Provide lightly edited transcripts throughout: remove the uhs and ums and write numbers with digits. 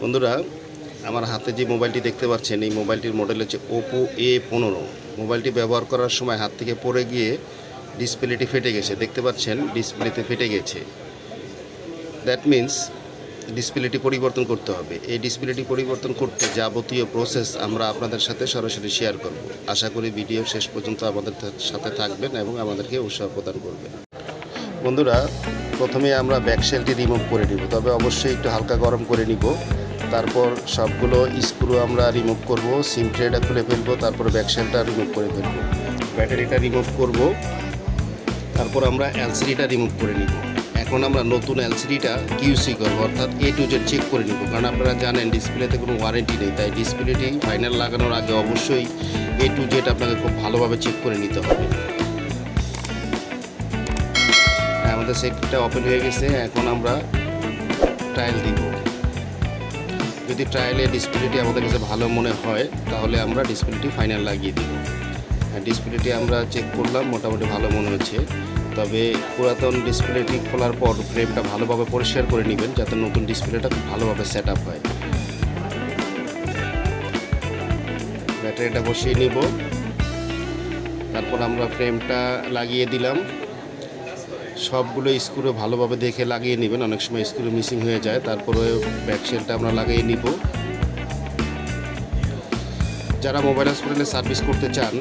বন্ধুরা, আমার হাতে যে মোবাইলটি দেখতে পাচ্ছেন, এই মোবাইলটির মডেল হচ্ছে ওপো A15। মোবাইলটি ব্যবহার করার সময় হাত থেকে পড়ে গিয়ে ডিসপ্লেটি ফেটে গেছে। দেখতে পাচ্ছেন ডিসপ্লেতে ফেটে গেছে। দ্যাট মিন্স ডিসপ্লেটি পরিবর্তন করতে হবে। এই ডিসপ্লেটি পরিবর্তন করতে যাবতীয় প্রসেস আমরা আপনাদের সাথে সরাসরি শেয়ার করব। আশা করি ভিডিও শেষ পর্যন্ত আমাদের সাথে থাকবেন এবং আমাদেরকে উৎসাহ প্রদান করবেন। বন্ধুরা, প্রথমে আমরা ব্যাকশেলটি রিমুভ করে নিব, তবে অবশ্যই একটু হালকা গরম করে নিব। তারপর সবগুলো স্ক্রু আমরা রিমুভ করব, সিম ট্রেটা খুলে ফেলবো, তারপর ব্যাকশেলটা রিমুভ করে ফেলবো, ব্যাটারিটা রিমুভ করব, তারপর আমরা এলসিডিটা রিমুভ করে নিব। এখন আমরা নতুন এলসিডিটা কিউসি করবো, অর্থাৎ A to Z চেক করে নিব। কারণ আপনারা জানেন ডিসপ্লেতে কোনো ওয়ারেন্টি নেই, তাই ডিসপ্লেটি ফাইনাল লাগানোর আগে অবশ্যই A to Z আপনাকে খুব ভালোভাবে চেক করে নিতে হবে। আমাদের সেটটা ওপেন হয়ে গেছে। এখন আমরা ট্রায়াল দিব। যদি ট্রায়ালে ডিসপ্লেটি আমাদের কাছে ভালো মনে হয় তাহলে আমরা ডিসপ্লেটি ফাইনাল লাগিয়ে দিব। ডিসপ্লেটি আমরা চেক করলাম, মোটামুটি ভালো মনে হচ্ছে। তবে পুরাতন ডিসপ্লেটি খোলার পর ফ্রেমটা ভালোভাবে পরিষ্কার করে নেবেন, যাতে নতুন ডিসপ্লেটা খুব ভালোভাবে সেট আপ হয়। ব্যাটারিটা বসিয়ে নিব, তারপর আমরা ফ্রেমটা লাগিয়ে দিলাম। সবগুলো স্ক্রু ভালোভাবে দেখে লাগিয়ে নেবেন, অনেক সময় স্ক্রু মিসিং হয়ে যায়। তারপরে ব্যাকশেলটা আমরা লাগিয়ে নিব। যারা মোবাইল হসপিটালে সার্ভিস করতে চান,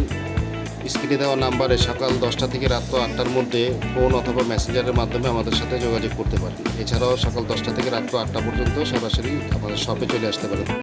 স্ক্রিনে দেওয়া নাম্বারে সকাল 10টা থেকে রাত 8টার মধ্যে ফোন অথবা মেসেঞ্জারের মাধ্যমে আমাদের সাথে যোগাযোগ করতে পারেন। এছাড়াও সকাল 10টা থেকে রাত 8টা পর্যন্ত সরাসরি আমাদের শপে চলে আসতে পারেন।